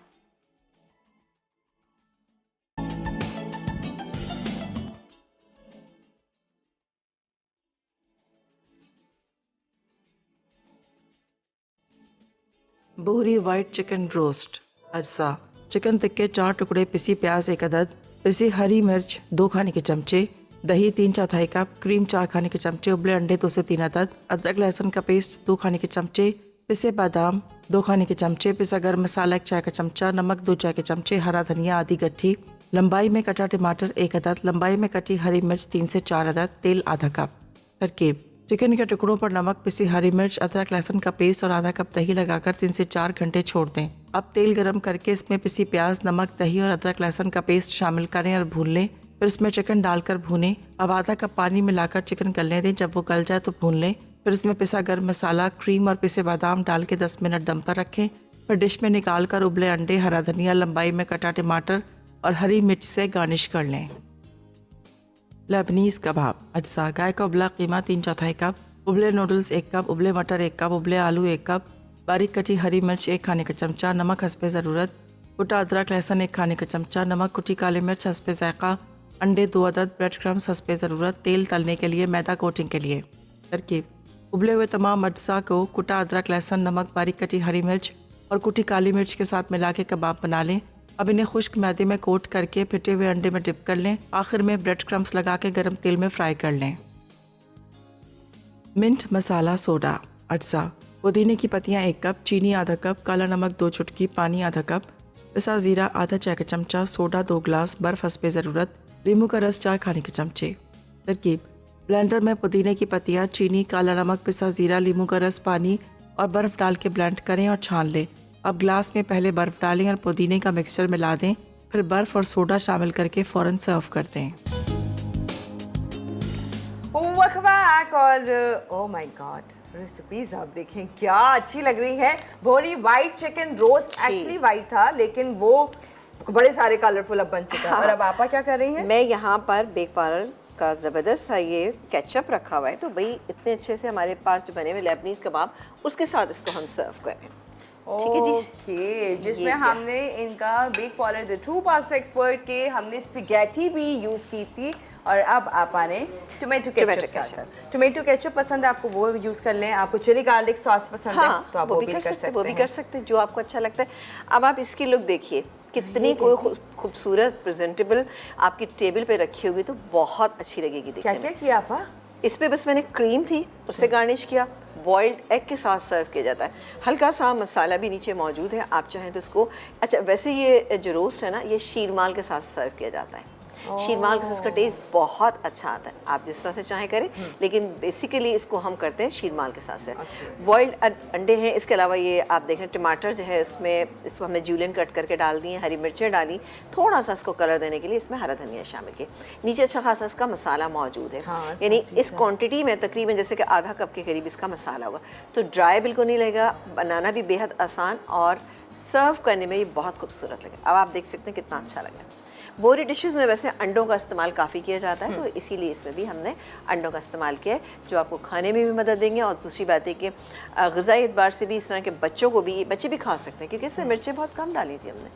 बोहरी वाइट चिकन रोस्ट, अज्जा चिकन टिक्के 4 टुकड़े, पिसी प्याज 1 अदद, पिसी हरी मिर्च 2 खाने के चमचे, दही 3/4 कप, क्रीम 4 खाने के चमचे, उबले अंडे 2 से 3 अदद, अदरक लहसुन का पेस्ट 2 खाने के चमचे, पिसे बादाम 2 खाने के चमचे, पिसा गर्म मसाला 1 चाय का चमचा, नमक 2 चाय के चमचे, हरा धनिया आधी गट्ठी, लंबाई में कटा टमाटर 1 अदद, लंबाई में कटी हरी मिर्च 3 से 4 अदद, तेल आधा कप। तरकीब: चिकन के टुकड़ों पर नमक, पिसी हरी मिर्च, अदरक लहसुन का पेस्ट और आधा कप दही लगाकर 3 से 4 घंटे छोड़ दें। अब तेल गरम करके इसमें पिसी प्याज, नमक, दही और अदरक लहसुन का पेस्ट शामिल करें और भून लें। फिर इसमें चिकन डालकर भूनें। अब आधा कप पानी मिलाकर चिकन गलने दें। जब वो गल जाए तो भून लें। फिर इसमें पिसा गर्म मसाला, क्रीम और पिसे बादाम डाल के 10 मिनट दम पर रखें। फिर डिश में निकाल कर उबले अंडे, हरा धनिया, लंबाई में कटा टमाटर और हरी मिर्च से गार्निश कर लें। लेबनीज कबाब, अज्जा: गाय का उबला कीमा 3/4 कप, उबले नूडल्स 1 कप, उबले मटर 1 कप, उबले आलू 1 कप, बारीक कटी हरी मिर्च 1 खाने का चमचा, नमक हस्बे ज़रूरत, कुटा अदरक लहसुन 1 खाने का चमचा, नमक, कुटी काली मिर्च हस्बे ज़ायक़ा, अंडे 2 अदद, ब्रेड क्रम्स हस्बे ज़रूरत, तेल तलने के लिए, मैदा कोटिंग के लिए। तरकीब: उबले हुए तमाम अज्जा को कुटा अदरक लहसुन, नमक, बारीक कटी हरी मिर्च और कुटी काली मिर्च के साथ मिला के कबाब बना लें। अब इन्हें खुश्क मैदे में कोट करके फिटे हुए अंडे में डिप कर लें। आखिर में ब्रेड क्रम्स लगा के गर्म तेल में फ्राई कर लें। मिंट मसाला सोडा, अज्जा: पुदीने की पत्तियाँ 1 कप, चीनी आधा कप, काला नमक 2 चुटकी, पानी आधा कप, पिसा ज़ीरा आधा चाय का चमचा, सोडा 2 गिलास, बर्फ़ हस्बे ज़रूरत, नींबू का रस 4 खाने के चमचे। तरकीब: ब्लेंडर में पुदीने की पत्तियाँ, चीनी, काला नमक, पिसा ज़ीरा, नींबू का रस, पानी और बर्फ़ डाल के ब्लेंड करें और छान लें। अब ग्लास में पहले बर्फ़ डालें और पुदीने का मिक्सचर मिला दें। फिर बर्फ़ और सोडा शामिल करके फ़ौरन सर्व कर दें। बैक और ओह माय गॉड, रेसिपीज आप देखें क्या अच्छी लग रही है। भोरी white chicken roast, actually white था लेकिन वो बड़े सारे कलरफुल अब बन चुका है। और अब आपा क्या कर रही हैं? मैं यहाँ पर बेक पार्लर का ज़बरदस्त सा ये केचप रखा हुआ है, तो भाई इतने अच्छे से हमारे पास जो बने हुए लेबनीज कबाब, उसके साथ इसको हम सर्व करें। ठीक है जी। ओके, जिसमें हमने इनका Bake parlour the true pasta Expert के हमने स्पैगेटी भी यूज़ की थी। और अब आपा ने टोमेटो केचप, टोमेटो केचप पसंद है आपको वो यूज़ कर लें। आपको चिली गार्लिक सॉस पसंद है तो आप वो भी कर सकते हैं। वो भी कर सकते हैं जो आपको अच्छा लगता है। अब आप इसकी लुक देखिए, कितनी कोई खूबसूरत प्रेजेंटेबल आपकी टेबल पे रखी होगी तो बहुत अच्छी लगेगी। देखने क्या क्या किया आपा? इस पे बस मैंने क्रीम थी उससे गार्निश किया। बॉइल्ड एग के साथ सर्व किया जाता है। हल्का सा मसाला भी नीचे मौजूद है, आप चाहें तो इसको, अच्छा वैसे ये जो रोस्ट है ना, ये शीरमाल के साथ सर्व किया जाता है। शीरमाल के साथ इसका टेस्ट बहुत अच्छा आता है, आप जिस तरह से चाहें करें, लेकिन बेसिकली इसको हम करते हैं शीरमाल के साथ से। बॉइल्ड अंडे हैं, इसके अलावा ये आप देख रहे हैं टमाटर जो है उसमें, इसको हमने जूलियन कट करके डाल दिए, हरी मिर्चें डाली, थोड़ा सा इसको कलर देने के लिए इसमें हरा धनिया शामिल किया। नीचे अच्छा खासा इसका मसाला मौजूद है। यानी इस क्वांटिटी में तकरीबन जैसे कि आधा कप के करीब इसका मसाला होगा, तो ड्राई बिल्कुल नहीं लगेगा, बनाना भी बेहद आसान और सर्व करने में ये बहुत खूबसूरत लगे। अब आप देख सकते हैं कितना अच्छा लगा। बोरी डिशेस में वैसे अंडों का इस्तेमाल काफ़ी किया जाता है, तो इसीलिए इसमें भी हमने अंडों का इस्तेमाल किया है, जो आपको खाने में भी मदद देंगे। और दूसरी बात है कि ग़िज़ाई एतबार से भी इस तरह के बच्चों को भी, बच्चे भी खा सकते हैं, क्योंकि इसमें मिर्चें बहुत कम डाली थी हमने,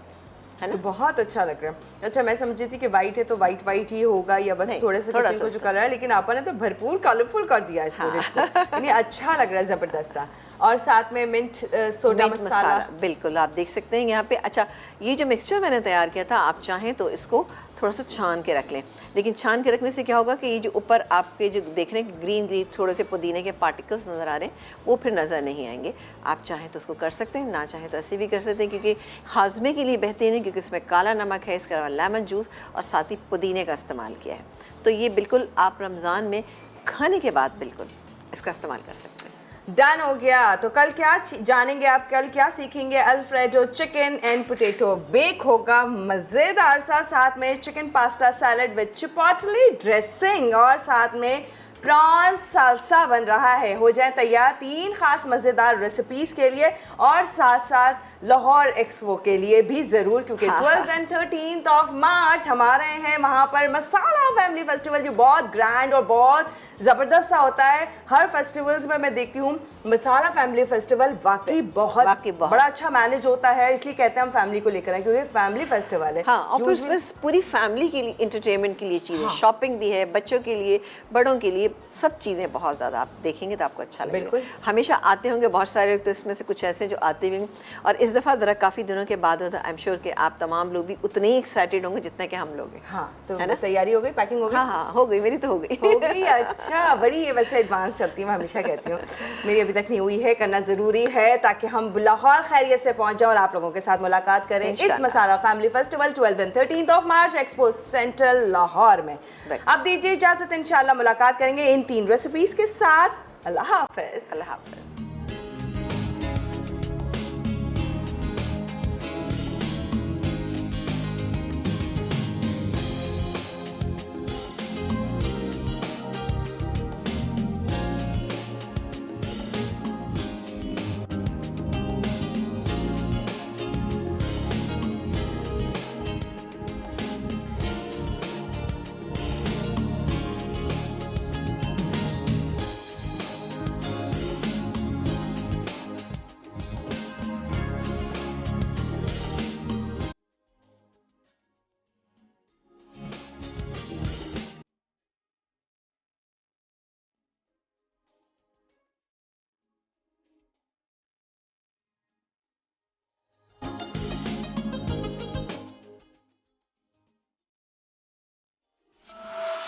है ना। तो बहुत अच्छा लग रहा है। अच्छा, मैं समझी थी कि वाइट है तो वाइट ही होगा या बस थोड़े से कुछ कलर है, लेकिन आपने तो भरपूर कलरफुल कर दिया इसको, यानी अच्छा लग रहा है, ज़बरदस्त सा। और साथ में मिंट सोडा मिंट मसाला। बिल्कुल, आप देख सकते हैं यहाँ पे। अच्छा, ये जो मिक्सचर मैंने तैयार किया था, आप चाहें तो इसको थोड़ा सा छान के रख लें, लेकिन छान के रखने से क्या होगा कि ये जो ऊपर आपके जो देख रहे हैं ग्रीन ग्रीन थोड़े से पुदीने के पार्टिकल्स नज़र आ रहे हैं, वो फिर नज़र नहीं आएंगे। आप चाहें तो उसको कर सकते हैं, ना चाहें तो ऐसे भी कर सकते हैं, क्योंकि हाजमे के लिए बेहतरीन है, क्योंकि इसमें काला नमक है, इसके अलावा लेमन जूस और साथ ही पुदीने का इस्तेमाल किया है। तो ये बिल्कुल आप रमज़ान में खाने के बाद बिल्कुल इसका इस्तेमाल कर सकते हैं। डन हो गया। तो कल क्या जानेंगे आप, कल क्या सीखेंगे? Alfredo chicken and potato bake होगा मज़ेदार सा, साथ में chicken pasta salad with chipotle dressing और साथ में प्रॉन्स सालसा बन रहा है। हो जाए तैयार 3 खास मज़ेदार रेसिपीज़ के लिए और साथ साथ लाहौर एक्सपो के लिए भी ज़रूर, क्योंकि 12th एंड 13th ऑफ मार्च हमारे हैं वहाँ पर मसाला फैमिली फेस्टिवल, जो बहुत ग्रैंड और बहुत ज़बरदस्त सा होता है। हर फेस्टिवल्स में मैं देखती हूँ मसाला फैमिली फेस्टिवल वाकई बहुत बड़ा अच्छा मैनेज होता है, इसलिए कहते हैं हम फैमिली को लेकर आए, क्योंकि फैमिली फेस्टिवल है। हाँ, और फिर उसमें पूरी फैमिली के लिए इंटरटेनमेंट के लिए चीज़ें, शॉपिंग भी है, बच्चों के लिए, बड़ों के लिए, सब चीज़ें बहुत ज़्यादा आप देखेंगे तो आपको अच्छा लगेगा। बिल्कुल। हमेशा आते होंगे बहुत सारे लोग, तो इसमें से कुछ ऐसे जो आते भी हैं, और इस दफ़ा ज़रा काफ़ी दिनों के बाद होता है। आई एम श्योर कि आप तमाम लोग भी उतने ही एक्साइटेड होंगे जितने कि हम लोग हैं। हाँ, तो तैयारी हो गई, पैकिंग हो गई? हाँ, हो गई, मेरी तो हो गई। हो गई, अच्छा। बड़ी ये वैसे एडवांस चलती है, मैं हमेशा कहती हूँ। मेरी अभी तक नहीं हुई है, करना ज़रूरी है ताकि हम लाहौर खैरियत से पहुँच जाएं और आप लोगों के साथ मुलाकात करें इस masala family festival 12th and 13th of March expo central Lahore में। अब दीजिए इजाज़त, इंशाल्लाह मुलाकात करेंगे इन 3 रेसिपीज़ के साथ। अल्लाह हाफ़िज़। अल्लाह हाफ़िज़।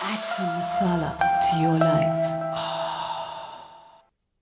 Add some masala to your life.